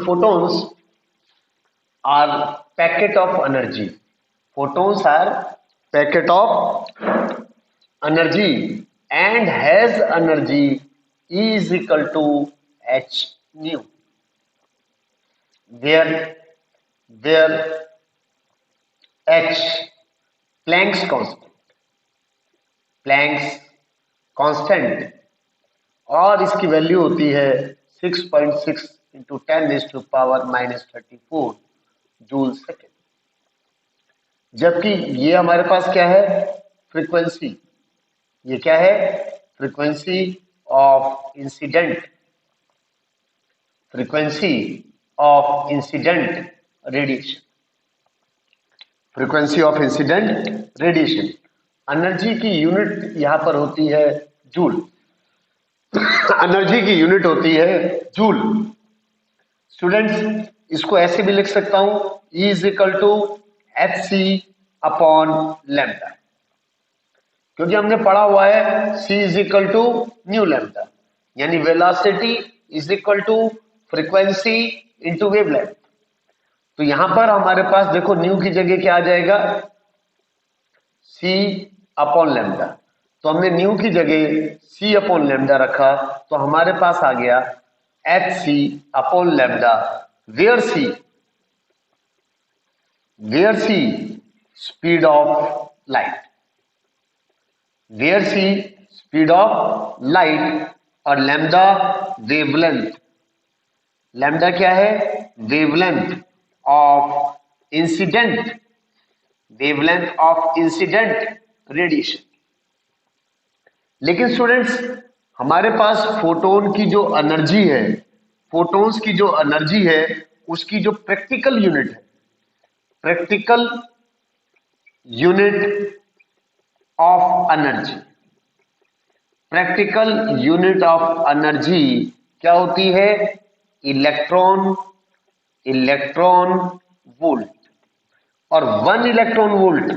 photons are packet of energy. Photons are packet of energy and has energy E is equal to h nu, where h Planck's constant और इसकी value होती है 6.6 into 10⁻⁻34 joule second. जबकि ये हमारे पास क्या है, फ्रीक्वेंसी, ये क्या है, frequency of incident radiation, frequency of incident radiation. Energy की यूनिट यहां पर होती है जूल, एनर्जी की यूनिट होती है जूल। स्टूडेंट्स, इसको ऐसे भी लिख सकता हूं, E is equal to H C upon lambda, क्योंकि हमने पढ़ा हुआ है C is equal to nu lambda, यानी velocity is equal to frequency into wavelength. तो यहां पर हमारे पास देखो न्यू की जगह क्या आ जाएगा, C अपॉन लैम्डा। तो हमने न्यू की जगह C अपॉन लैम्डा रखा, तो हमारे पास आ गया H C upon lambda, where C speed of light, और लैम्डा वेवलेंथ। लैम्डा क्या है, वेवलेंथ ऑफ इंसिडेंट रेडिएशन। लेकिन स्टूडेंट्स, हमारे पास फोटोन्स की जो एनर्जी है उसकी जो प्रैक्टिकल यूनिट ऑफ एनर्जी क्या होती है, इलेक्ट्रॉन वोल्ट। और 1 electron volt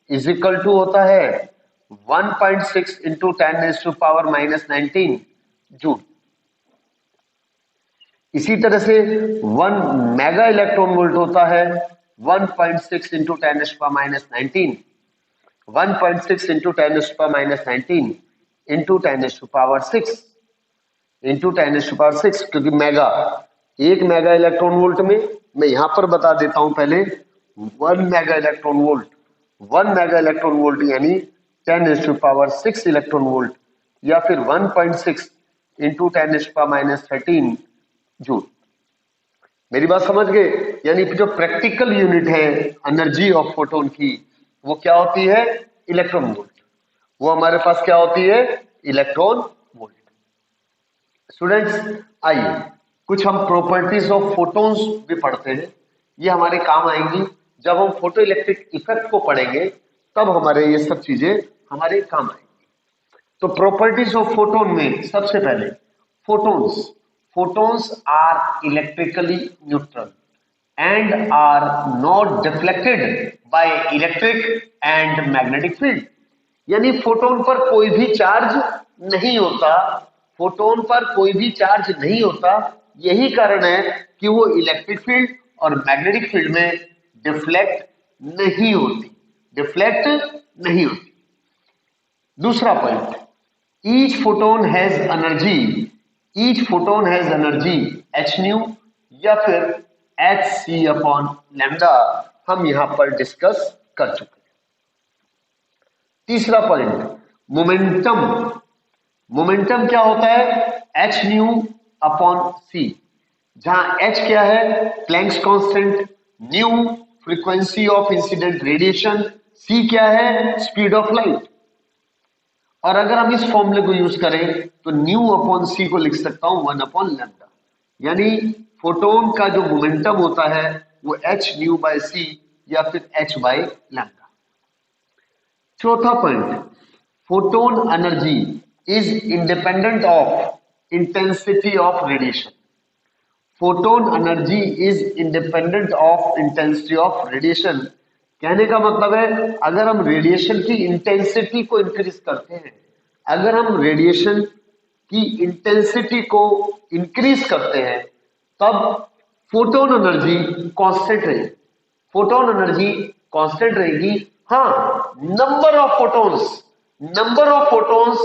is equal to होता है 1.6 इंटू 10⁻⁻19 जूल। इसी तरह से 1 मेगा इलेक्ट्रॉन वोल्ट होता है 1.6 इंटू 10⁻⁻19, 1.6 इंटू 10⁻⁻19 इंटू 10⁻6, क्योंकि मेगा, 1 मेगा इलेक्ट्रॉन वोल्ट में, मैं यहां पर बता देता हूं पहले, 1 मेगा इलेक्ट्रॉन वोल्ट यानी 10⁻6 इलेक्ट्रॉन वोल्ट, या फिर 1.6 इंटू 10⁻13 जूल। मेरी बात समझ गए? यानी जो प्रैक्टिकल यूनिट है एनर्जी ऑफ फोटोन की, वो क्या होती है, इलेक्ट्रॉन वोल्ट। वो हमारे पास क्या होती है, इलेक्ट्रॉन वोल्ट। स्टूडेंट्स, आइए कुछ हम प्रॉपर्टीज ऑफ फोटोन्स भी पढ़ते हैं, ये हमारे काम आएंगी जब हम फोटो इलेक्ट्रिक इफेक्ट को पढ़ेंगे, तब हमारे ये सब चीजें हमारे काम आएंगी। तो प्रॉपर्टीज ऑफ फोटोन में सबसे पहले photons are electrically neutral and are not deflected by electric and magnetic field. यानी फोटोन पर कोई भी चार्ज नहीं होता, यही कारण है कि वो इलेक्ट्रिक फील्ड और मैग्नेटिक फील्ड में डिफ्लेक्ट नहीं होती। दूसरा point, each photon has energy H new या फिर एच सी अपॉन लैम्डा, हम यहां पर डिस्कस कर चुके हैं। तीसरा पॉइंट, मोमेंटम क्या होता है, एच न्यू अपॉन सी, जहां एच क्या है, Planck's constant, nu frequency of incident radiation, C क्या है, स्पीड ऑफ लाइट। और अगर हम इस फॉर्मूले को यूज करें तो न्यू अपॉन सी को लिख सकता हूं 1 अपॉन लैम्डा, यानी फोटोन का जो मोमेंटम होता है वो एच न्यू बाय सी या फिर एच बाय लैम्डा। चौथा point, photon energy is independent of intensity of radiation. Photon energy is independent of intensity of radiation. कहने का मतलब है, अगर हम रेडिएशन की इंटेंसिटी को इंक्रीज करते हैं, तब फोटोन एनर्जी कांस्टेंट रहेगी, फोटोन एनर्जी कांस्टेंट रहेगी। हाँ, number of photons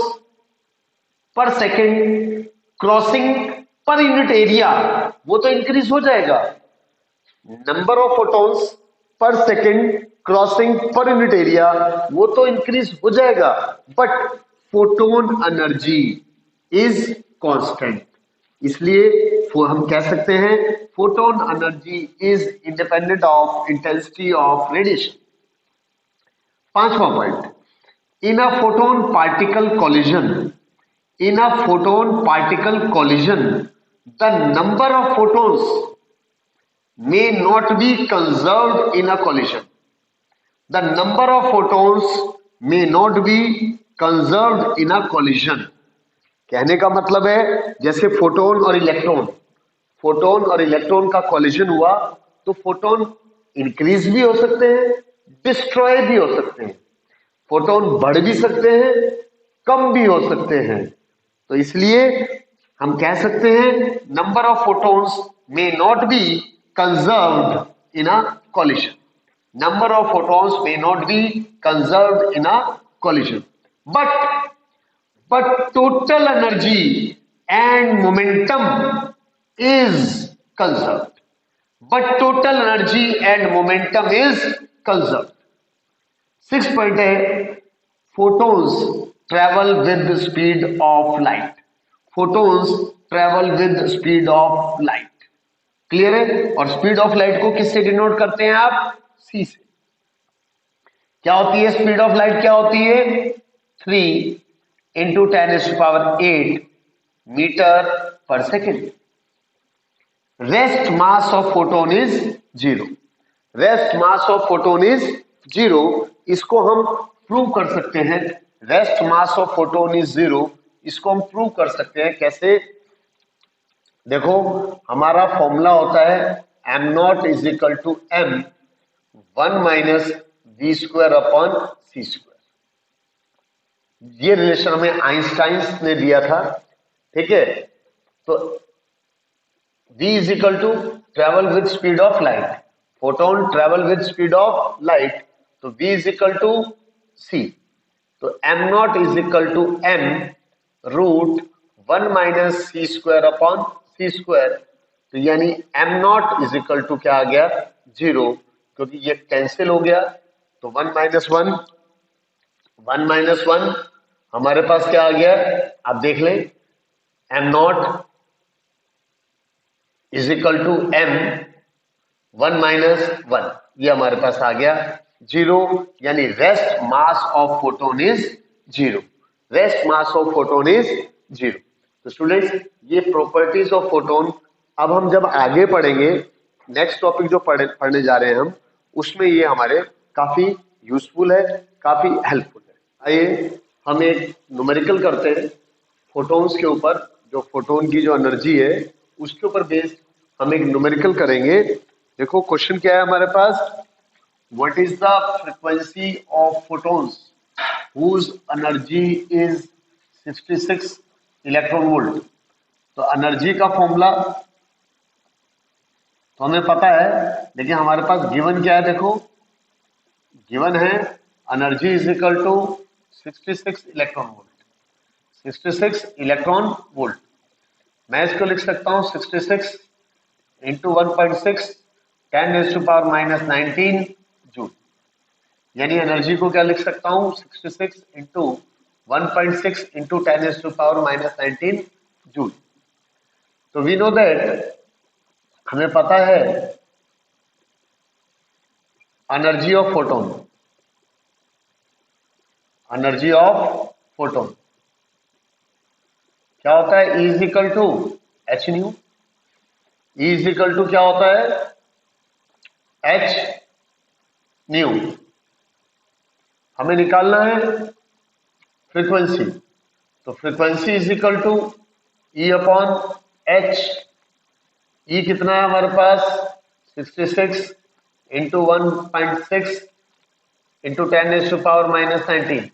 per second crossing per unit area वो तो इंक्रीज हो जाएगा। Number of photons per second crossing per unit area वो तो इंक्रीज हो जाएगा, but photon energy is constant. इसलिए हम कह सकते हैं photon energy is independent of intensity of radiation. पांचवा point, in a photon particle collision, in a photon particle collision the number of photons may not be conserved in a collision. The number of photons may not be conserved in a collision. कहने का मतलब है जैसे photon और electron का collision हुआ तो photon increase भी हो सकते हैं, डिस्ट्रॉय भी हो सकते हैं, फोटोन बढ़ भी सकते हैं, कम भी हो सकते हैं। तो इसलिए हम कह सकते हैं number of photons may not be conserved in a collision. Number of photons may not be conserved in a collision, but total energy and momentum is conserved. But total energy and momentum is conserved. 6 point है, photons travel with the speed of light. Photons travel with the speed of light. Clear है? और speed of light को किससे denote करते हैं आप? सी से। क्या होती है स्पीड ऑफ लाइट? क्या होती है? 3 इंटू 10⁸ मीटर पर second. Rest mass of photon is 0। Rest mass of photon is 0। इसको हम प्रूव कर सकते हैं। Rest mass of photon is 0, इसको हम प्रूव कर सकते हैं। कैसे? देखो, हमारा फॉर्मूला होता है M not is equal to M 1 minus V square upon C square. ये रिलेशन हमें आइंस्टाइन ने दिया था, ठीक है। तो v is equal to travel with speed of light, photon travel with speed of light, तो v is equal to C. तो M not is equal to M root 1 minus C square upon C square. तो यानी M not is equal to क्या आ गया? 0, क्योंकि ये cancel हो गया। तो 1 माइनस 1 हमारे पास क्या आ गया? आप देख लें, M not is equal to M 1 minus 1, ये हमारे पास आ गया 0, यानी rest mass of photon is 0। Rest mass of photon is 0। तो स्टूडेंट्स, ये प्रॉपर्टीज ऑफ फोटोन अब हम जब आगे पढ़ेंगे, नेक्स्ट टॉपिक जो पढ़ने जा रहे हैं हम, उसमें ये हमारे काफी यूजफुल है, काफी हेल्पफुल है। आइए हम एक न्यूमेरिकल करते हैं फोटोन्स के ऊपर। जो फोटोन की जो एनर्जी है उसके ऊपर बेस्ड हम एक न्यूमेरिकल करेंगे। देखो क्वेश्चन क्या है हमारे पास, what is the frequency of photons whose energy is 66 electron volt. तो एनर्जी का फॉर्मूला तो हमें पता है, लेकिन हमारे पास गिवन क्या है? देखो, गिवन है energy is equal to 66 electron volt. 66 electron volt, मैं इसको लिख सकता हूं 66 इंटू 1.6 10⁻⁻19 जूल। यानी एनर्जी को क्या लिख सकता हूं? 66 इंटू 1.6 इंटू 10⁻⁻19 जूल। तो वी नो दैट, हमें पता है energy of photon, energy of photon क्या होता है? E is equal to H nu. E is equal to क्या होता है? H nu. हमें निकालना है फ्रीक्वेंसी, तो frequency is equal to E upon H. E कितना है हमारे पास? 66 into 1.6 into 10⁻⁻19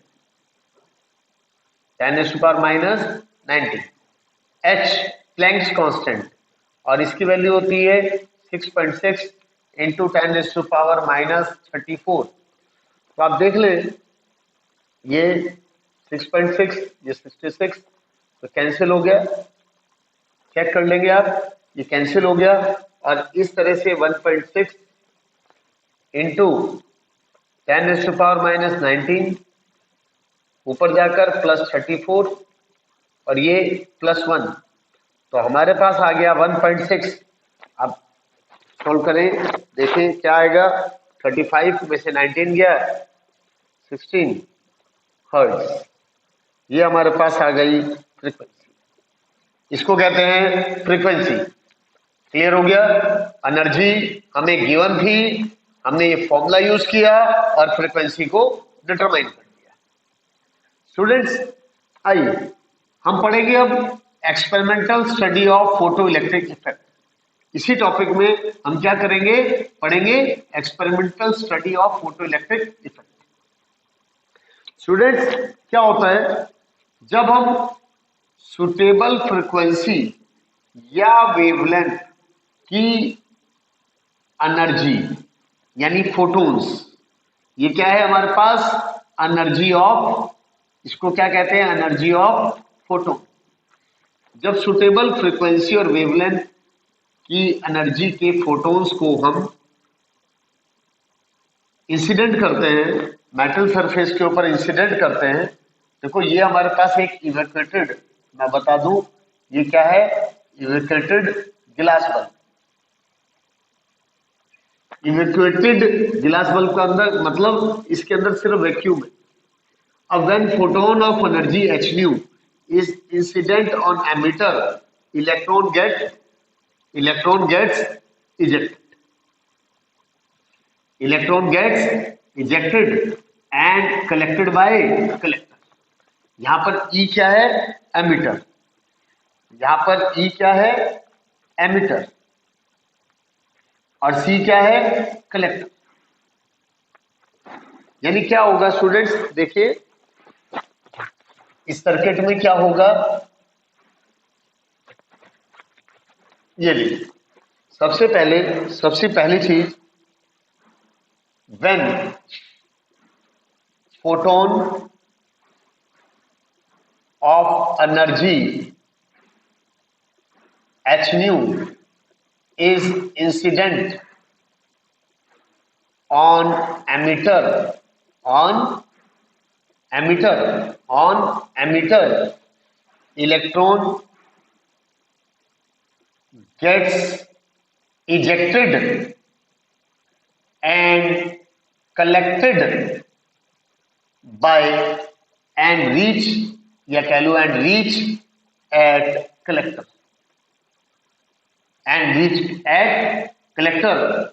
10⁻⁻90। H Planck's constant, और इसकी वैल्यू होती है 6.6 इंटू 10⁻⁻34। तो आप देख लें, ये 6.6, ये 66, तो कैंसिल हो गया, चेक कर लेंगे आप, ये कैंसिल हो गया। और इस तरह से 1.6 इंटू 10⁻⁻19 ऊपर जाकर +34 और ये +1, तो हमारे पास आ गया 1.6। अब सोल्व करें, देखें क्या आएगा। 35 में से 19 गया, 16 हर्ट्ज। ये हमारे पास आ गई फ्रीक्वेंसी, इसको कहते हैं फ्रीक्वेंसी। क्लियर हो गया। एनर्जी हमें गिवन थी, हमने ये फॉर्मूला यूज किया और फ्रीक्वेंसी को डिटरमाइन कर दिया। स्टूडेंट्स, आइए हम पढ़ेंगे अब experimental study of photo electric effect. इसी टॉपिक में हम क्या करेंगे, पढ़ेंगे experimental study of photo electric effect. Students, क्या होता है जब हम सुटेबल फ्रीक्वेंसी या वेवलेंथ की एनर्जी यानी फोटोन्स, ये क्या है हमारे पास, एनर्जी ऑफ, इसको क्या कहते हैं, एनर्जी ऑफ फोटोन। जब सुटेबल फ्रीक्वेंसी और वेवलेंथ की एनर्जी के फोटोन्स को हम इंसिडेंट करते हैं, मेटल सरफेस के ऊपर इंसिडेंट करते हैं। देखो ये हमारे पास एक इवेक्यूएटेड, मैं बता दूं ये क्या है, इवेक्यूएटेड गिलास बल्ब। इवेक्यूएटेड गिलास बल्ब का अंदर मतलब इसके अंदर सिर्फ वैक्यूम है। अब when photon of energy h nu is incident on emitter, electron gets ejected. Electron gets ejected and collected by collector. यहां पर E क्या है, एमिटर। यहां पर E क्या है, एमिटर, और C क्या है, कलेक्टर। यानी क्या होगा स्टूडेंट्स, देखिए इस सर्किट में क्या होगा, ये लीजिए। सबसे पहली चीज, when photon of energy h nu is incident on emitter, electron gets ejected and collected by and reach, या कह लो and reach at collector, and reach at collector।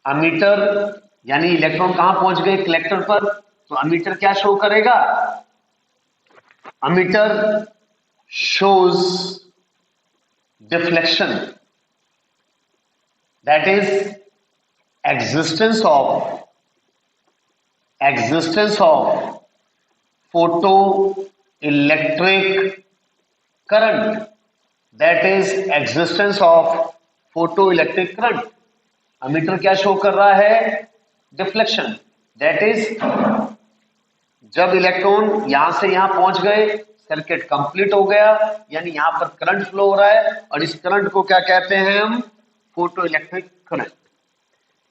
Ammeter यानी इलेक्ट्रॉन कहां पहुंच गए, कलेक्टर पर, तो अमीटर क्या शो करेगा, ammeter shows deflection, that is existence of photoelectric current, that is existence of photoelectric current। Ammeter क्या शो कर रहा है, डिफ्लेक्शन, दैट इज जब इलेक्ट्रॉन यहां से यहां पहुंच गए, सर्किट कंप्लीट हो गया, यानी यहां पर करंट फ्लो हो रहा है, और इस करंट को क्या कहते हैं हम, फोटो इलेक्ट्रिक करंट।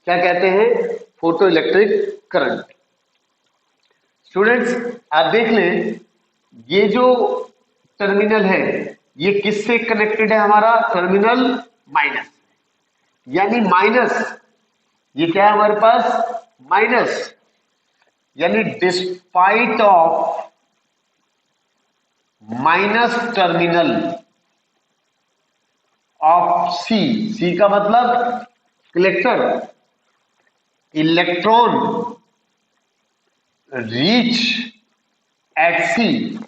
क्या कहते हैं, फोटो इलेक्ट्रिक करंट। स्टूडेंट्स, आप देख लें, ये जो टर्मिनल है ये किससे कनेक्टेड है, हमारा टर्मिनल माइनस, यानी माइनस, ये क्या है हमारे पास, माइनस, यानी despite of minus terminal of C का मतलब collector, electron reach at C,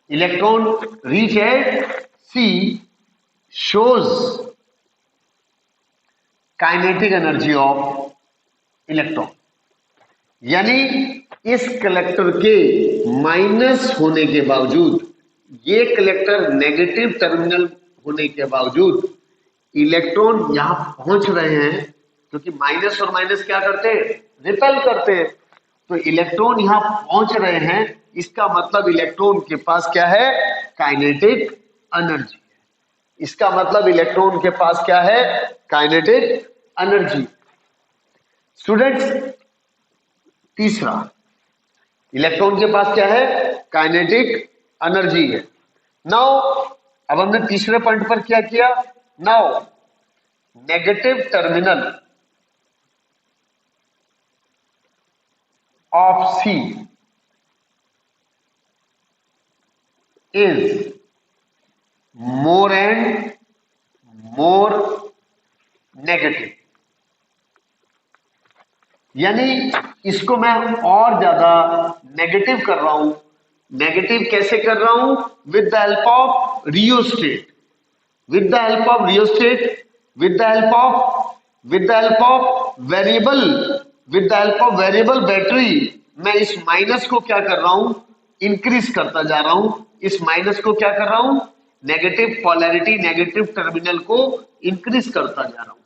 electron reach at C shows kinetic energy of electron. यानी इस कलेक्टर के माइनस होने के बावजूद ये कलेक्टर नेगेटिव टर्मिनल होने के बावजूद इलेक्ट्रॉन यहां पहुंच रहे हैं, क्योंकि माइनस और माइनस क्या करते हैं, रिपेल करते हैं। तो इलेक्ट्रॉन यहां पहुंच रहे हैं, इसका मतलब इलेक्ट्रॉन के पास क्या है, काइनेटिक एनर्जी है। इसका मतलब इलेक्ट्रॉन के पास क्या है, काइनेटिक एनर्जी। स्टूडेंट्स, तीसरा, इलेक्ट्रॉन के पास क्या है, काइनेटिक एनर्जी है। नाउ अब हमने तीसरे पॉइंट पर क्या किया, now negative terminal of C is more and more negative. यानी इसको मैं और ज्यादा नेगेटिव कर रहा हूं। नेगेटिव कैसे कर रहा हूं, with the help of rheostat, with the help of rheostat, with the help of variable, with the help of variable battery. मैं इस माइनस को क्या कर रहा हूं, इंक्रीज करता जा रहा हूं। इस माइनस को क्या कर रहा हूं, नेगेटिव पोलैरिटी, नेगेटिव टर्मिनल को इंक्रीज करता जा रहा हूं।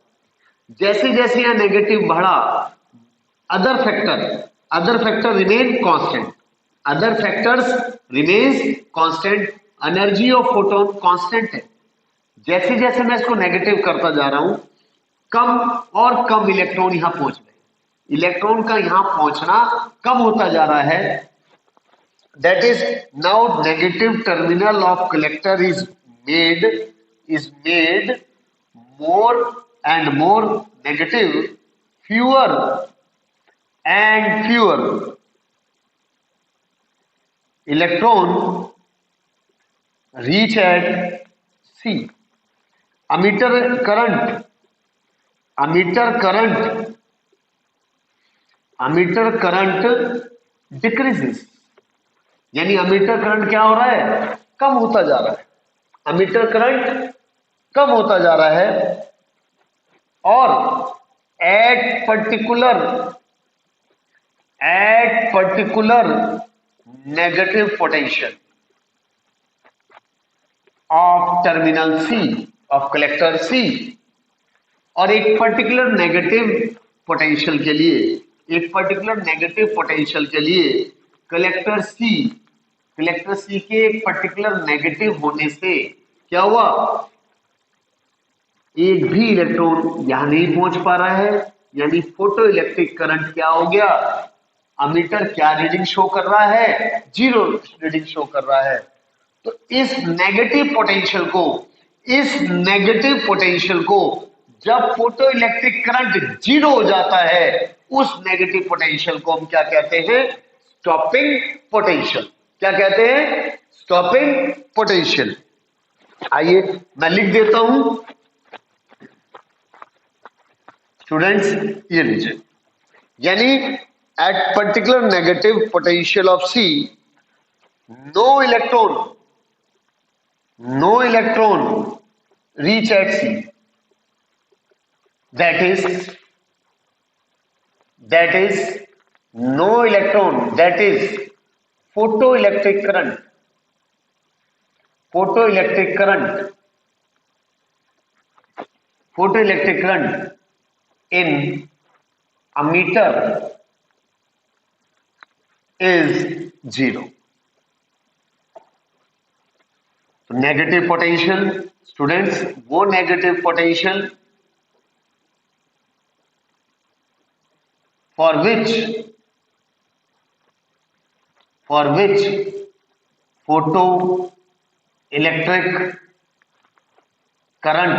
जैसे जैसे यह नेगेटिव बढ़ा, other factor remain constant, other factors remains constant, energy of photon constant है। जैसे जैसे मैं इसको नेगेटिव करता जा रहा हूं, कम और कम इलेक्ट्रॉन यहां पहुंच रहे, इलेक्ट्रॉन का यहां पहुंचना कम होता जा रहा है। That is now negative terminal of collector is made more and more negative, fewer and fewer electron reach at C. Emitter current decreases, यानी अमीटर करंट क्या हो रहा है, कम होता जा रहा है। अमीटर करंट कम होता जा रहा है और eight particular negative potential of terminal C, of collector C, और एक पर्टिकुलर नेगेटिव पोटेंशियल के लिए कलेक्टर C के एक पर्टिकुलर नेगेटिव होने से क्या हुआ, एक भी इलेक्ट्रॉन यहां नहीं पहुंच पा रहा है। यानी फोटो इलेक्ट्रिक करंट क्या हो गया, अमीटर क्या रीडिंग शो कर रहा है, 0 रीडिंग शो कर रहा है। तो इस नेगेटिव पोटेंशियल को जब फोटो इलेक्ट्रिक करंट 0 हो जाता है, उस नेगेटिव पोटेंशियल को हम क्या कहते हैं, स्टॉपिंग पोटेंशियल। क्या कहते हैं, स्टॉपिंग पोटेंशियल। आइए मैं लिख देता हूं स्टूडेंट्स, ये लीजिए, यानी at particular negative potential of C, no electron reach at C, that is no electron, that is photoelectric current in ammeter is 0. तो नेगेटिव पोटेंशियल स्टूडेंट्स, वो negative potential for which photoelectric current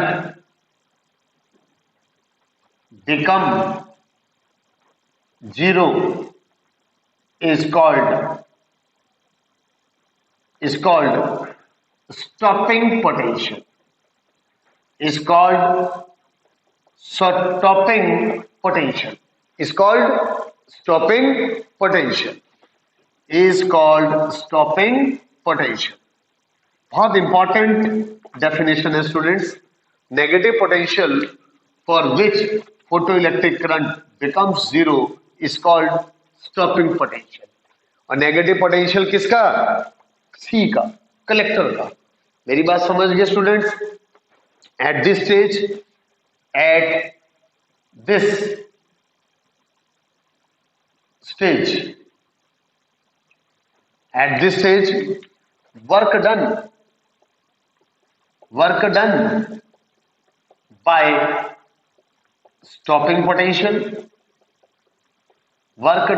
become 0 is called stopping potential, is called stopping potential, is called stopping potential, is called stopping potential। बहुत important definition है students. Negative potential for which photoelectric current becomes 0 is called stopping potential. और negative potential किसका, C का, collector का। मेरी बात समझ गए students. At this stage, work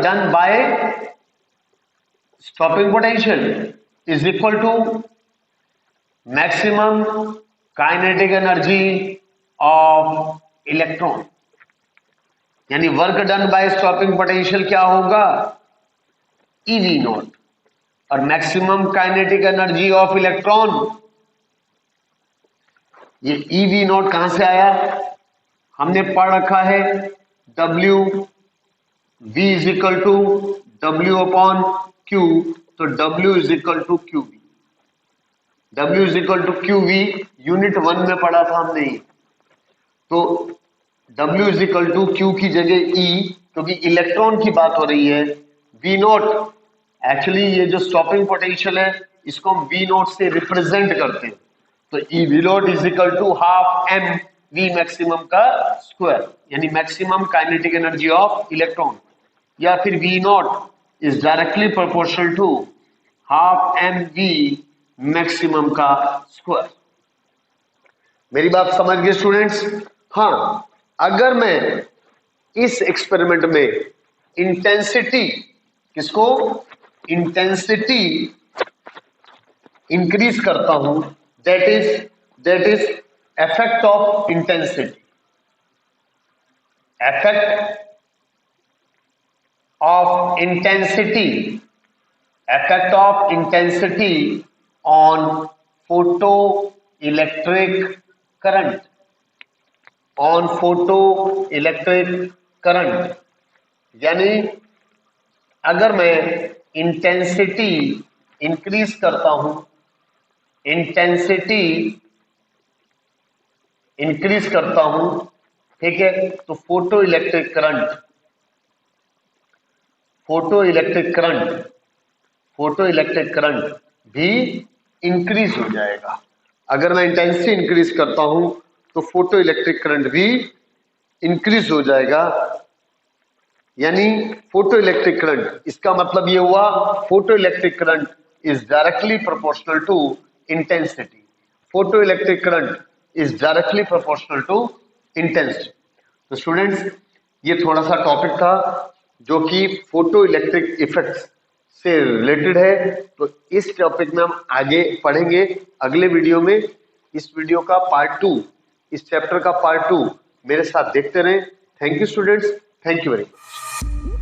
done by stopping potential, is equal to maximum kinetic energy of electron. यानी work done by stopping potential क्या होगा, EV नॉट, और maximum kinetic energy of electron, ये EV नॉट कहां से आया, हमने पढ़ रखा है W V is equal to W upon Q, तो W is equal to QV, W is equal to QV unit 1 में पढ़ा था हमने, तो W is equal to Q की जगह E, क्योंकि इलेक्ट्रॉन की बात हो रही है। V नॉट, एक्चुअली ये जो स्टॉपिंग पोटेंशियल है इसको हम V नॉट से रिप्रेजेंट करते हैं, तो E V not is equal to half M V maximum का स्क्वायर, यानी maximum kinetic energy of electron, या फिर V not is directly proportional to half M V maximum का स्क्वायर। मेरी बात समझ गए स्टूडेंट्स? हाँ, अगर मैं इस एक्सपेरिमेंट में इंटेंसिटी, किसको, इंटेंसिटी इंक्रीज करता हूं, that is effect of intensity, effect of intensity on photoelectric current, यानी अगर मैं इंटेंसिटी इंक्रीज करता हूं, ठीक है, तो फोटो इलेक्ट्रिक करंट भी इंक्रीज हो जाएगा। अगर मैं इंटेंसिटी इंक्रीज करता हूं तो फोटो इलेक्ट्रिक करंट भी इंक्रीज हो जाएगा, यानी फोटो इलेक्ट्रिक करंट, इसका मतलब ये हुआ photo electric current is directly proportional to intensity, तो स्टूडेंट्स ये थोड़ा सा टॉपिक था जो कि फोटो इलेक्ट्रिक इफेक्ट्स से रिलेटेड है, तो इस टॉपिक में हम आगे पढ़ेंगे अगले वीडियो में। इस वीडियो का पार्ट 2, इस चैप्टर का पार्ट 2 मेरे साथ देखते रहें। Thank you students, thank you very much.